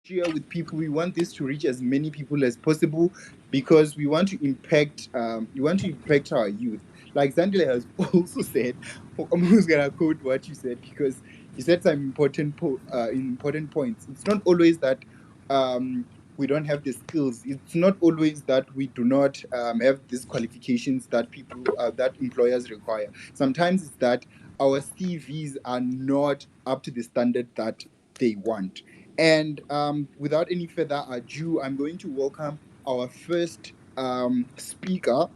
share with people. We want this to reach as many people as possible because we want to impact our youth. Like Zandile has also said, I'm almost gonna quote what you said because you said some important points. It's not always that we don't have the skills. It's not always that we do not have these qualifications that that employers require. Sometimes it's that our CVs are not up to the standard that they want. And without any further ado, I'm going to welcome our first speaker.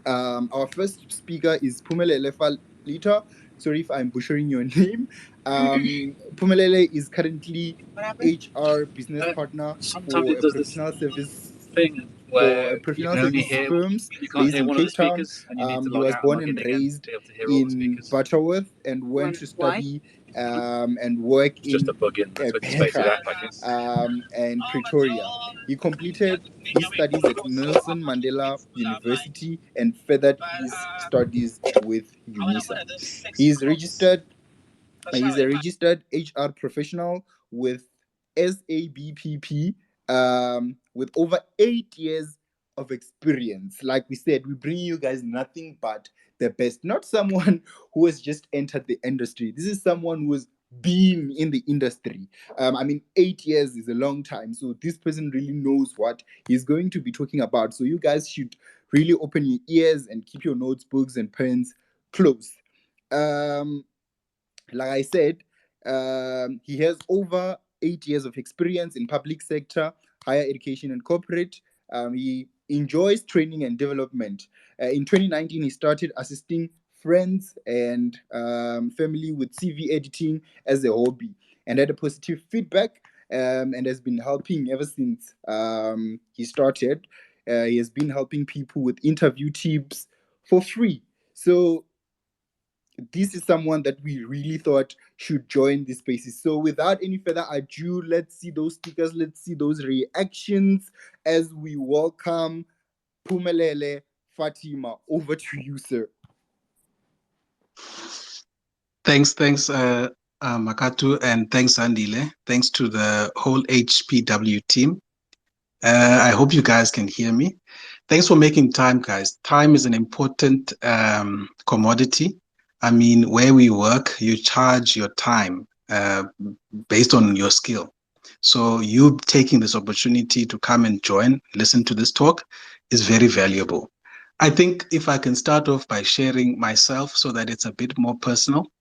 Our first speaker is Pumelele Falita. Sorry if I'm butchering your name. Pumelele is currently HR business partner Sometimes for it a does this professional service thing for where a you professional can only service hear firms you can't based hear in one of the Cape Town. speakers, and you need to He log was out and born log in and again raised to be able to hear all the in speakers. Butterworth and went to Why? study and work It's just in a bug in. That's what space is Berga at, I guess. and Pretoria. He completed his studies at Nelson Mandela University and furthered his studies with UNISA. He is registered. He's a registered HR professional with SABPP with over 8 years of experience. Like we said, we bring you guys nothing but the best. Not someone who has just entered the industry. This is someone who has been in the industry. I mean, 8 years is a long time. So this person really knows what he's going to be talking about. So you guys should really open your ears and keep your notebooks and pens close. Um, like I said, he has over 8 years of experience in public sector, higher education, and corporate. He enjoys training and development. In 2019, he started assisting friends and family with CV editing as a hobby and had a positive feedback and has been helping ever since he started. He has been helping people with interview tips for free. So this is someone that we really thought should join these spaces. So without any further ado, let's see those stickers, let's see those reactions as we welcome Pumelele Fatima. Over to you, sir. Thanks, Makatu, and thanks, Andile. Thanks to the whole HPW team. I hope you guys can hear me. Thanks for making time, guys. Time is an important commodity. I mean, where we work, you charge your time based on your skill. So you taking this opportunity to come and join, listen to this talk is very valuable. I think if I can start off by sharing myself so that it's a bit more personal.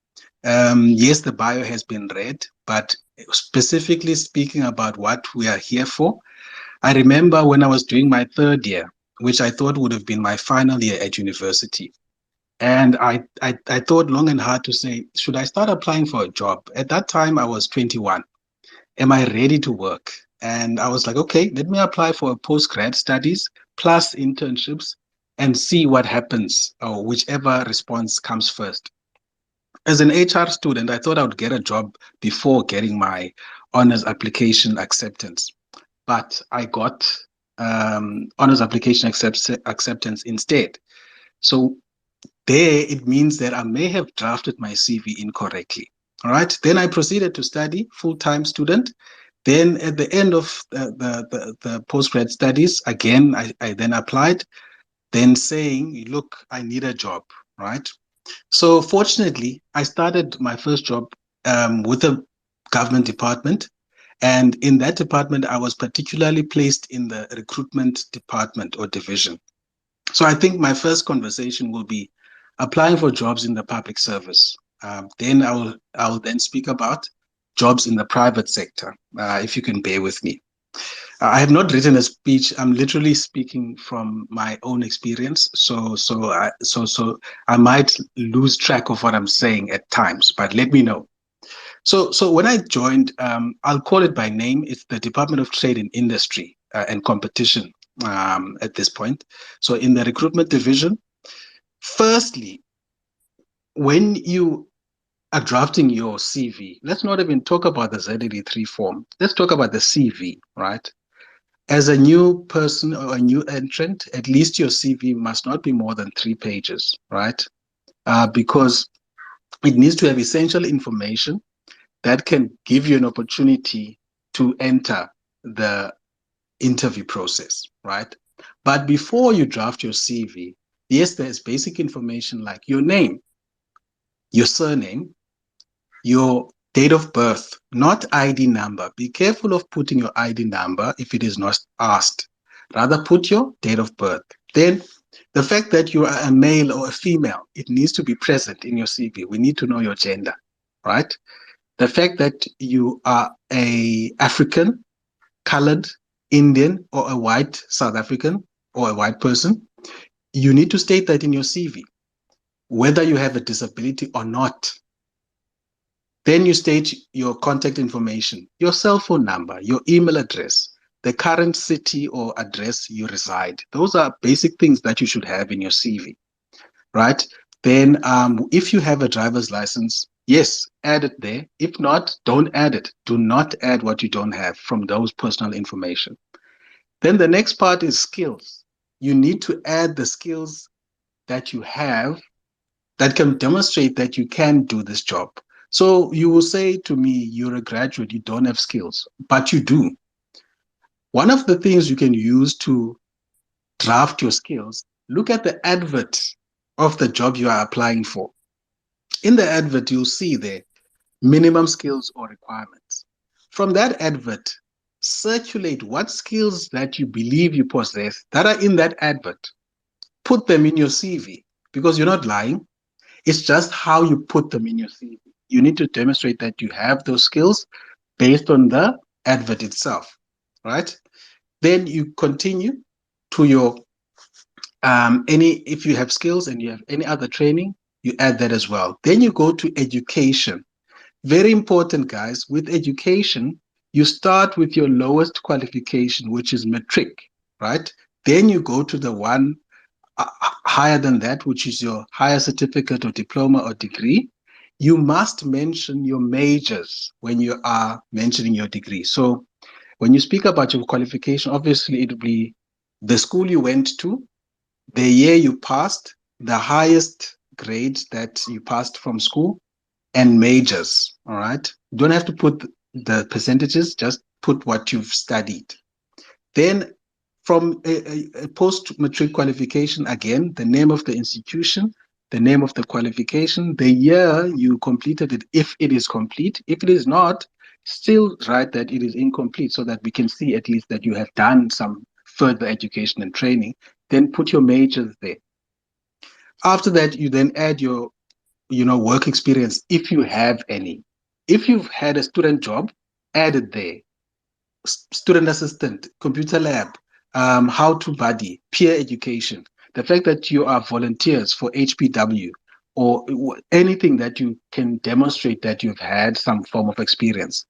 Yes, the bio has been read, but specifically speaking about what we are here for, I remember when I was doing my third year, which I thought would have been my final year at university. And I thought long and hard to say, should I start applying for a job? At that time, I was 21. Am I ready to work? And I was like, okay, let me apply for a postgrad studies plus internships and see what happens or whichever response comes first. As an HR student, I thought I would get a job before getting my honors application acceptance, but I got honors application acceptance instead. So there, it means that I may have drafted my CV incorrectly. All right. Then I proceeded to study, full-time student. Then at the end of the postgrad studies, again, I then applied, then saying, look, I need a job, right? So fortunately, I started my first job with a government department. And in that department, I was particularly placed in the recruitment department or division. So I think my first conversation will be applying for jobs in the public service. Then I will then speak about jobs in the private sector, if you can bear with me. I have not written a speech. I'm literally speaking from my own experience. So I might lose track of what I'm saying at times, but let me know. So when I joined, I'll call it by name. It's the Department of Trade and Industry and Competition at this point. So in the recruitment division, firstly, when you are drafting your CV, let's not even talk about the ZD3 form. Let's talk about the CV, right? As a new person or a new entrant, at least your CV must not be more than 3 pages, right? Because it needs to have essential information that can give you an opportunity to enter the interview process, right? But before you draft your CV, yes, there's basic information like your name, your surname, your date of birth, not ID number. Be careful of putting your ID number if it is not asked. Rather, put your date of birth. Then, the fact that you are a male or a female, it needs to be present in your CV. We need to know your gender, right? The fact that you are a African, colored, Indian, or a white South African, or a white person, you need to state that in your CV, whether you have a disability or not. Then you state your contact information, your cell phone number, your email address, the current city or address you reside. Those are basic things that you should have in your CV, right? Then if you have a driver's license, yes, add it there. If not, don't add it. Do not add what you don't have from those personal information. Then the next part is skills. You need to add the skills that you have that can demonstrate that you can do this job. So you will say to me, you're a graduate, you don't have skills, but you do. One of the things you can use to draft your skills, look at the advert of the job you are applying for. In the advert, you'll see there minimum skills or requirements. From that advert, circulate what skills that you believe you possess that are in that advert. Put them in your CV because you're not lying. It's just how you put them in your CV. You need to demonstrate that you have those skills based on the advert itself, right? Then you continue to your if you have skills and you have any other training, you add that as well. Then you go to education. Very important, guys. With education, you start with your lowest qualification, which is matric, right? Then you go to the one higher than that, which is your higher certificate or diploma or degree. You must mention your majors when you are mentioning your degree. So when you speak about your qualification, obviously it will be the school you went to, the year you passed, the highest grade that you passed from school, and majors. All right. You don't have to put the percentages, just put what you've studied. Then from a post-matric qualification, again, the name of the institution, the name of the qualification, the year you completed it, if it is complete. If it is not, still write that it is incomplete so that we can see at least that you have done some further education and training. Then put your majors there. After that, you then add your work experience if you have any. If you've had a student job, add it there. Student assistant, computer lab, how to buddy, peer education, the fact that you are volunteers for HPW or anything that you can demonstrate that you've had some form of experience.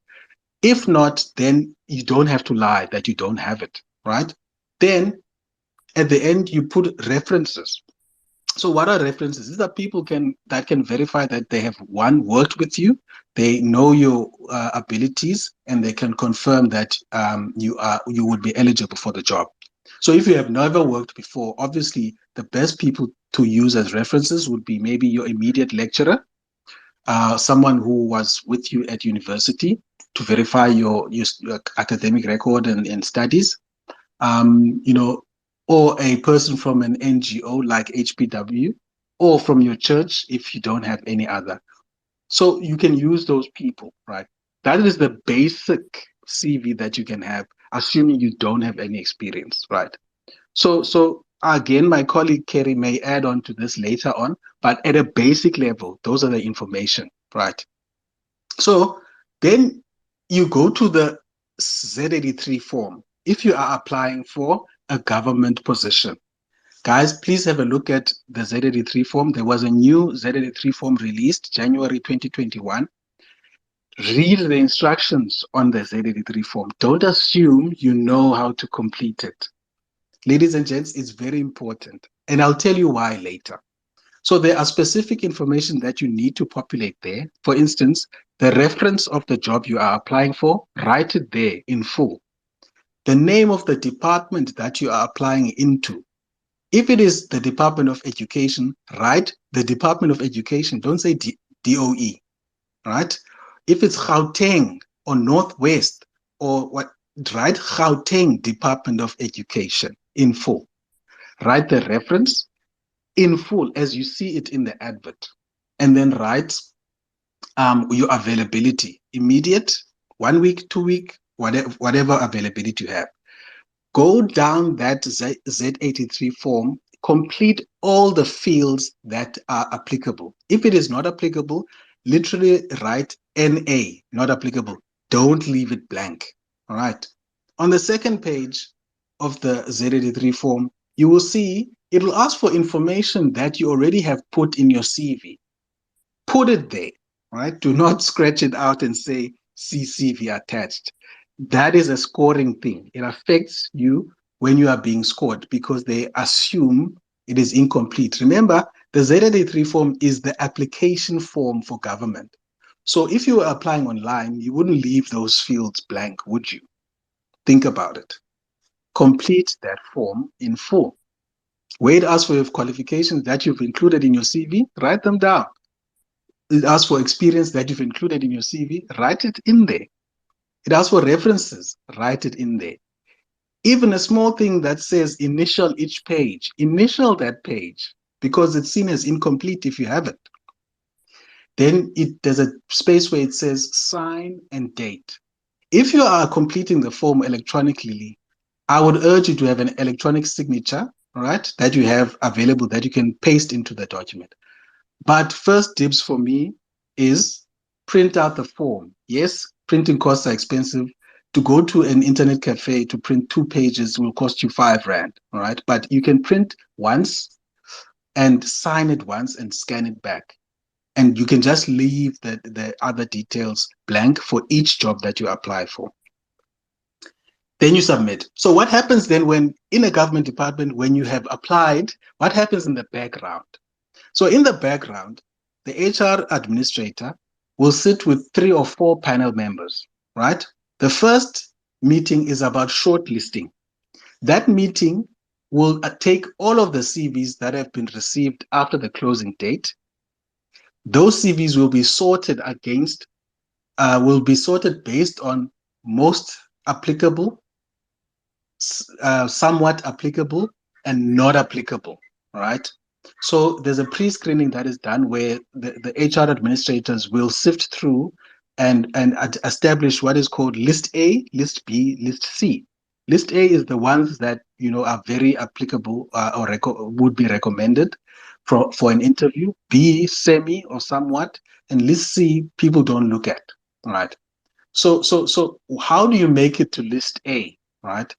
If not, then you don't have to lie that you don't have it, right? Then at the end, you put references. So what are references? These are people that can verify that they have worked with you, they know your abilities, and they can confirm that you would be eligible for the job. So if you have never worked before, obviously the best people to use as references would be maybe your immediate lecturer, someone who was with you at university to verify your academic record and studies. um, you know, or a person from an NGO like HPW, or from your church if you don't have any other. So you can use those people, right? That is the basic CV that you can have, assuming you don't have any experience, right? So again, my colleague Kerry may add on to this later on, but at a basic level, those are the information, right? So then you go to the Z83 form if you are applying for a government position. Guys, please have a look at the Z83 form. There was a new Z83 form released January 2021. Read the instructions on the Z83 form. Don't assume you know how to complete it. Ladies and gents, it's very important. And I'll tell you why later. So there are specific information that you need to populate there. For instance, the reference of the job you are applying for, write it there in full. The name of the department that you are applying into. If it is the Department of Education, write the Department of Education. Don't say DOE, right? If it's Gauteng or Northwest, write Northwest. If it's Eastern, write Eastern. If it's West, write West. If it's Central, write Central. If it's South, write South. If it's Middle, write Middle. If it's South, write South. If it's North, write North. If it's South, write South. If it's East, write East. If it's Gauteng or Northwest, or what, write Gauteng Department of Education in full. Write the reference in full as you see it in the advert. And then write your availability, immediate, 1 week, 2 week, whatever availability you have. Go down that Z83 form, complete all the fields that are applicable. If it is not applicable, literally write NA, not applicable. Don't leave it blank. All right. On the second page of the Z83 form, you will see it will ask for information that you already have put in your CV. Put it there, right? Do not scratch it out and say CCV attached. That is a scoring thing. It affects you when you are being scored because they assume it is incomplete. Remember, the Z83 form is the application form for government. So if you were applying online, you wouldn't leave those fields blank, would you? Think about it. Complete that form in full. Where it asks for your qualifications that you've included in your CV, write them down. It asks for experience that you've included in your CV, write it in there. It asks for references, write it in there. Even a small thing that says initial each page, initial that page because it's seen as incomplete if you haven't. Then there's a space where it says sign and date. If you are completing the form electronically, I would urge you to have an electronic signature, right, that you have available that you can paste into the document. But first dibs for me is print out the form. Yes, printing costs are expensive. To go to an internet cafe to print 2 pages will cost you 5 Rand, all right? But you can print once and sign it once and scan it back. And you can just leave the other details blank for each job that you apply for. Then you submit. So what happens then when in a government department, when you have applied, what happens in the background? So in the background, the HR administrator will sit with 3 or 4 panel members, right? The first meeting is about shortlisting. That meeting will take all of the CVs that have been received after the closing date. Those CVs will be sorted based on most applicable, somewhat applicable, and not applicable, right? So there's a pre-screening that is done where the HR administrators will sift through and establish what is called list A, list B, list C. List A is the ones that are very applicable or would be recommended for an interview. B, semi or somewhat, and list C, people don't look at, right? So how do you make it to list A, right?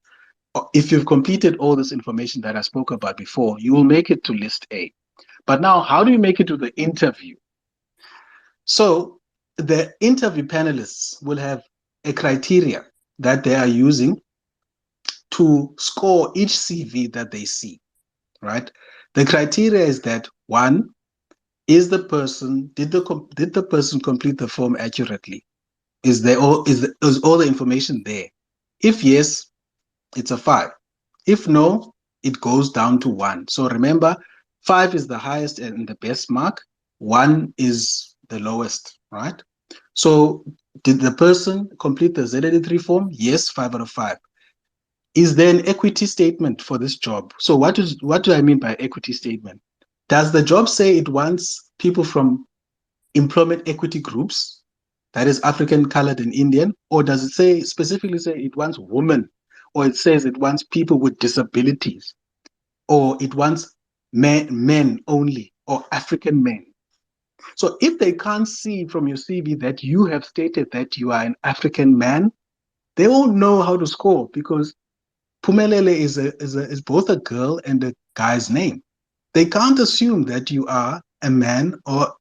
If you've completed all this information that I spoke about before, you will make it to list A. But now, how do you make it to the interview? So the interview panelists will have a criteria that they are using to score each CV that they see, right? The criteria is that one, did the person complete the form accurately? Is all the information there? If yes, it's a 5. If no, it goes down to 1. So remember, 5 is the highest and the best mark. 1 is the lowest, right? So did the person complete the Z83 form? Yes, 5 out of 5. Is there an equity statement for this job? So what do I mean by equity statement? Does the job say it wants people from employment equity groups, that is African, colored, and Indian, or does it specifically say it wants women, or it says it wants people with disabilities, or it wants men only, or African men? So if they can't see from your CV that you have stated that you are an African man, they won't know how to score because Pumelele is both a girl and a guy's name. They can't assume that you are a man or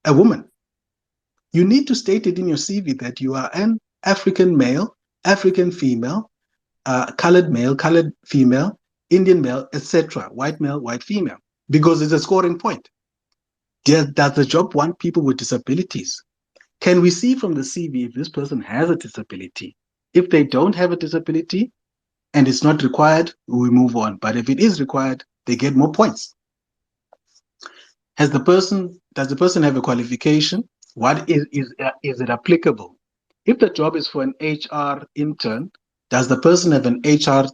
a woman. You need to state it in your CV that you are an African male, African female, colored male, colored female, Indian male, etc., white male, white female, because it's a scoring point. Does the job want people with disabilities? Can we see from the CV if this person has a disability? If they don't have a disability and it's not required, we move on. But if it is required, they get more points. Does the person have a qualification? What is it applicable? If the job is for an HR intern, does the person have an HR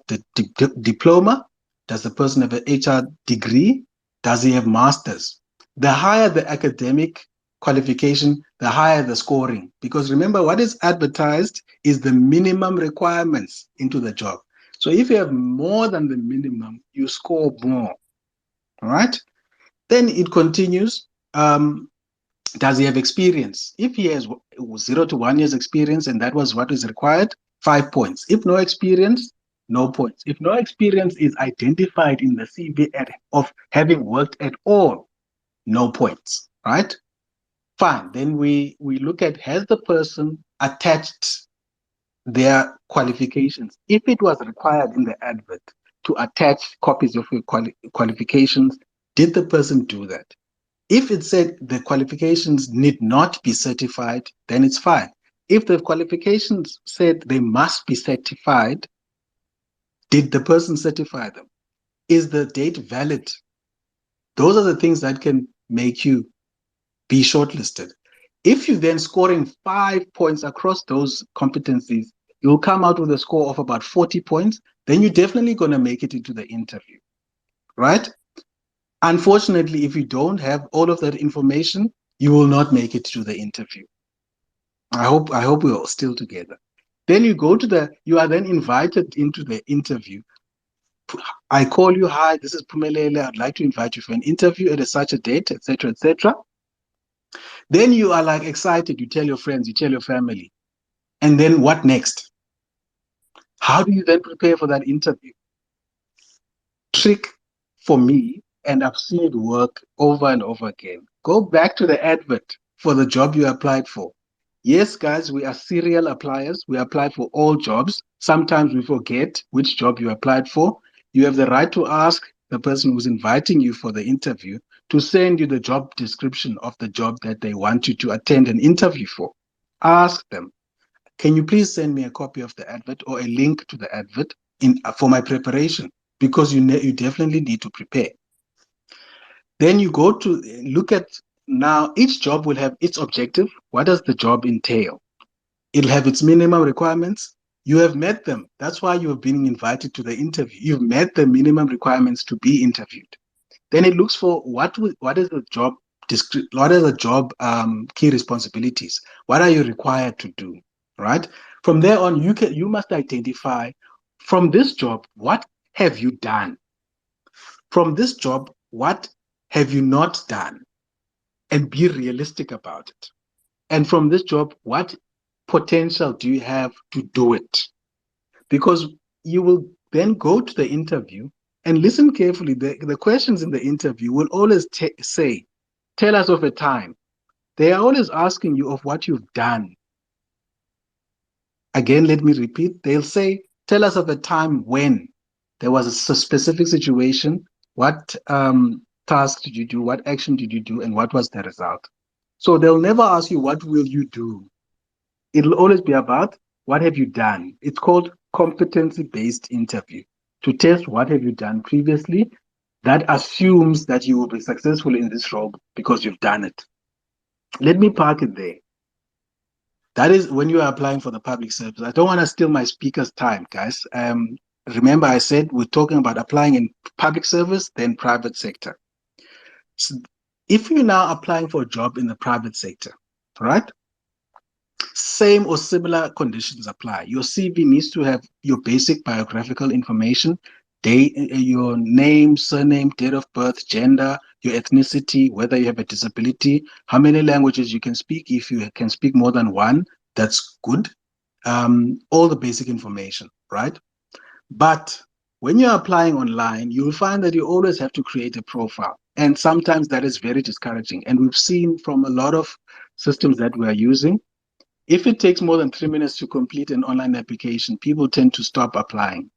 diploma? Does the person have an HR degree? Does he have masters? The higher the academic qualification, the higher the scoring. Because remember, what is advertised is the minimum requirements into the job. So if you have more than the minimum, you score more. All right. Then it continues. Does he have experience? If he has 0 to 1 years experience and that was what is required, 5 points. If no experience, no points. If no experience is identified in the CV of having worked at all, no points, right? Fine. Then we look at, has the person attached their qualifications? If it was required in the advert to attach copies of your qualifications, did the person do that? If it said the qualifications need not be certified, then it's fine. If the qualifications said they must be certified, did the person certify them? Is the date valid? Those are the things that can make you be shortlisted. If you then scoring 5 points across those competencies, you'll come out with a score of about 40 points. Then you're definitely going to make it into the interview, right? Unfortunately, if you don't have all of that information, you will not make it to the interview. I hope we're all still together. Then you are then invited into the interview. I call you, hi, this is Pumelele. I'd like to invite you for an interview at such a date, etc., etc. Then you are like excited. You tell your friends, you tell your family. And then what next? How do you then prepare for that interview? Trick for me, and I've seen it work over and over again. Go back to the advert for the job you applied for. Yes, guys, we are serial appliers. We apply for all jobs. Sometimes we forget which job you applied for. You have the right to ask the person who's inviting you for the interview to send you the job description of the job that they want you to attend an interview for. Ask them, can you please send me a copy of the advert or a link to the advert for my preparation? Because you definitely need to prepare. Then you go to look at, now each job will have its objective. What does the job entail? It'll have its minimum requirements. You have met them. That's why you have been invited to the interview. You've met the minimum requirements to be interviewed. Then it looks for what is the job what are the job key responsibilities? What are you required to do? Right? From there on, you must identify, from this job, what have you done? From this job, what have you not done? And be realistic about it. And from this job, what potential do you have to do it? Because you will then go to the interview and listen carefully. The questions in the interview will always say, tell us of a time. They are always asking you of what you've done. Again, let me repeat. They'll say, tell us of a time when there was a specific situation. What task did you do? What action did you do? And what was the result? So they'll never ask you, what will you do? It'll always be about, what have you done? It's called competency-based interview. To test what have you done previously, that assumes that you will be successful in this role because you've done it. Let me park it there. That is when you are applying for the public service. I don't want to steal my speaker's time, guys. Remember, I said we're talking about applying in public service, then private sector. So if you're now applying for a job in the private sector, right? Same or similar conditions apply. Your CV needs to have your basic biographical information, your name, surname, date of birth, gender, your ethnicity, whether you have a disability, how many languages you can speak. If you can speak more than one, that's good. All the basic information, right? But when you're applying online, you'll find that you always have to create a profile. And sometimes that is very discouraging. And we've seen from a lot of systems that we are using, if it takes more than 3 minutes to complete an online application, people tend to stop applying.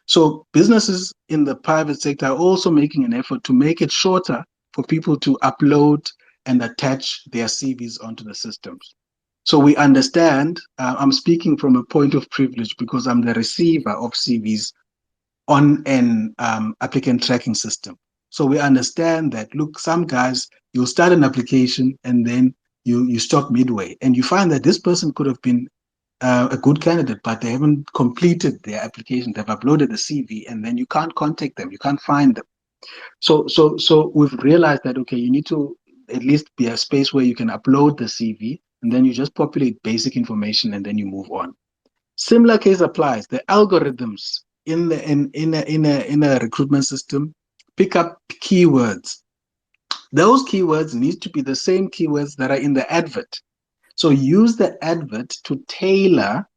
So businesses in the private sector are also making an effort to make it shorter for people to upload and attach their CVs onto the systems. So we understand, I'm speaking from a point of privilege because I'm the receiver of CVs on an applicant tracking system. So we understand that, look, some guys, you'll start an application and then you stop midway and you find that this person could have been a good candidate, but they haven't completed their application. They've uploaded the CV, and then you can't contact them. You can't find them. So we've realized that okay, you need to at least be a space where you can upload the CV, and then you just populate basic information, and then you move on. Similar case applies. The algorithms in a recruitment system pick up keywords. Those keywords need to be the same keywords that are in the advert. So use the advert to tailor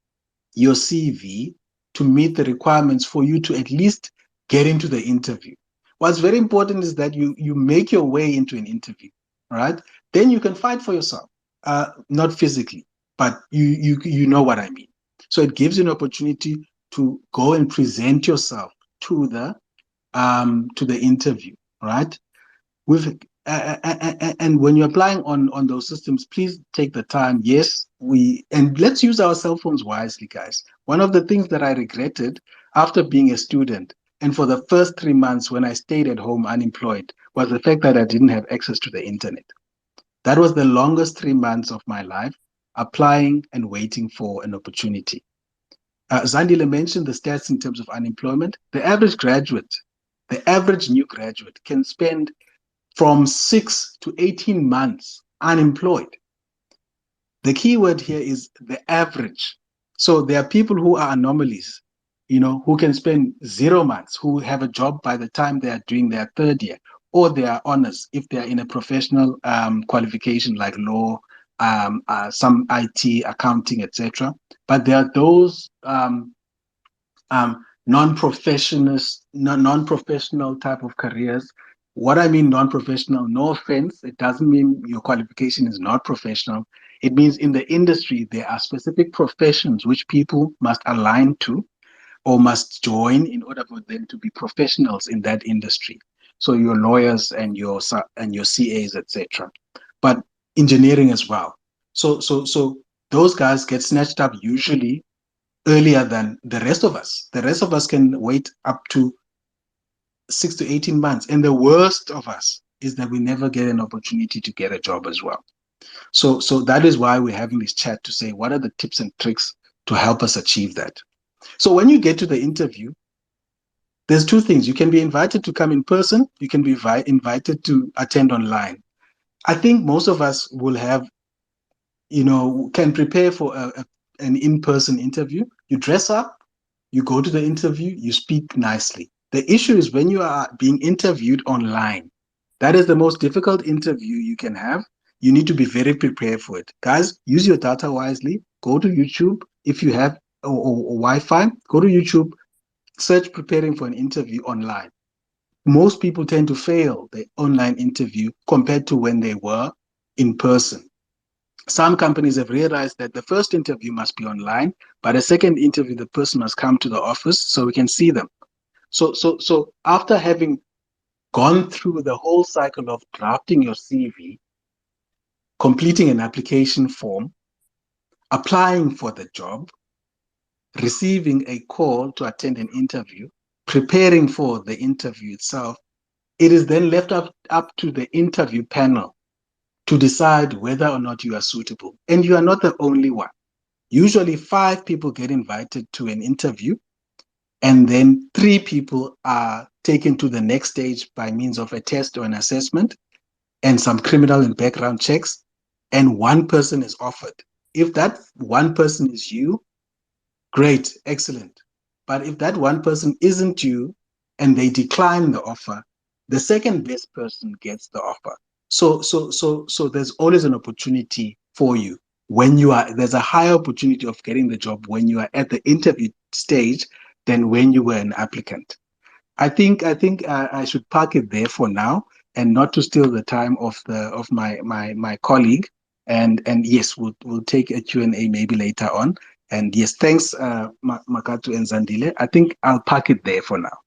your CV to meet the requirements for you to at least get into the interview. What's very important is that you make your way into an interview, all right? Then you can fight for yourself, not physically, but you know what I mean. So it gives you an opportunity to go and present yourself to the interview, right? With and when you're applying on those systems, please take the time. Yes, and let's use our cell phones wisely, guys. One of the things that I regretted after being a student and for the first 3 months when I stayed at home unemployed was the fact that I didn't have access to the internet. That was the longest 3 months of my life, applying and waiting for an opportunity. Zandile mentioned the stats in terms of unemployment. The average new graduate can spend from 6 to 18 months unemployed. The key word here is the average. So there are people who are anomalies, who can spend 0 months, who have a job by the time they are doing their third year, or they are honors if they are in a professional qualification like law, some IT, accounting, etc. But there are those non-professional type of careers. What I mean non-professional, no offense, it doesn't mean your qualification is not professional. It means in the industry, there are specific professions which people must align to or must join in order for them to be professionals in that industry. So your lawyers and your CAs, etc. But engineering as well. So those guys get snatched up usually earlier than the rest of us. The rest of us can wait up to 6 to 18 months. And the worst of us is that we never get an opportunity to get a job as well. So that is why we're having this chat to say, what are the tips and tricks to help us achieve that? So when you get to the interview, there's two things. You can be invited to come in person. You can be invited to attend online. I think most of us will have, can prepare for an in-person interview. You dress up, you go to the interview, you speak nicely. The issue is when you are being interviewed online. That is the most difficult interview you can have. You need to be very prepared for it. Guys, use your data wisely. Go to YouTube. If you have or Wi-Fi, go to YouTube, search preparing for an interview online. Most people tend to fail the online interview compared to when they were in person. Some companies have realized that the first interview must be online, but a second interview, the person must come to the office so we can see them. So after having gone through the whole cycle of drafting your CV, completing an application form, applying for the job, receiving a call to attend an interview, preparing for the interview itself, it is then left up to the interview panel to decide whether or not you are suitable. And you are not the only one. Usually 5 people get invited to an interview, and then 3 people are taken to the next stage by means of a test or an assessment and some criminal and background checks, and 1 person is offered. If that 1 person is you, great, excellent. But if that 1 person isn't you and they decline the offer, the second best person gets the offer. So there's always an opportunity for you when there's a higher opportunity of getting the job when you are at the interview stage than when you were an applicant. I think I should park it there for now and not to steal the time of my colleague. And yes, we'll take a Q&A maybe later on. And yes, thanks, Makatu and Zandile. I think I'll park it there for now.